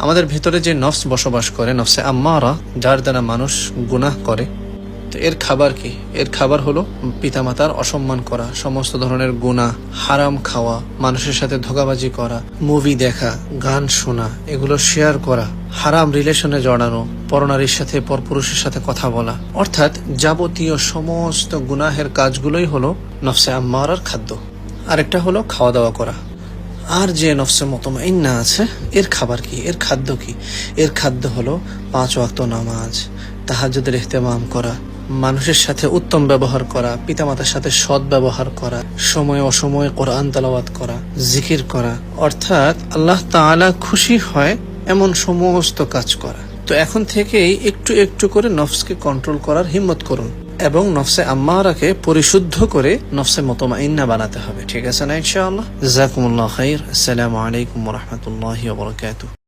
আমাদের ভিতরে যে নফস বসবাস করে, নফসে আম্মারা, যার দ্বারা মানুষ গুনাহ করে, তো এর খাবার কি? এর খাবার হলো পিতামাতার অসম্মান করা, সমস্ত ধরনের গুনাহ, হারাম খাওয়া, মানুষের সাথে ধোঁকাবাজি করা, মুভি দেখা, গান শোনা, এগুলো শেয়ার করা, হারাম রিলেশনে জড়ানো, পরনারীর সাথে পরপুরুষের সাথে কথা বলা, অর্থাৎ যাবতীয় সমস্ত গুনাহের কাজগুলোই হলো নফসে আম্মারার খাদ্য। আরেকটা হলো খাওয়া দাওয়া করা। আর যে নফসে মুতমাইন্না আছে, এর খাবার কি? এর খাদ্য কি? এর খাদ্য হলো 5 ওয়াক্ত নামাজ, তাহাজ্জুদের ইহতিমাম করা, মানুষের সাথে উত্তম ব্যবহার করা, পিতামাতার সাথে সৎ ব্যবহার করা, সময় অসময়ে কোরআন তেলাওয়াত করা, জিকির করা, অর্থাৎ আল্লাহ তাআলা খুশি হয় এমন সমস্ত কাজ করা। তো এখন থেকেই একটু একটু করে নফসকে কন্ট্রোল করার হিম্মত করুন এবং নফসে আম্মারাকে পরিশুদ্ধ করে নফসে মুতমাইন্না বানাতে হবে। ঠিক আছে না ইনশাআল্লাহ? জাযাকুমুল্লাহু খাইর। আসসালামু আলাইকুম ওয়া রাহমাতুল্লাহি ওয়া বারাকাতুহু।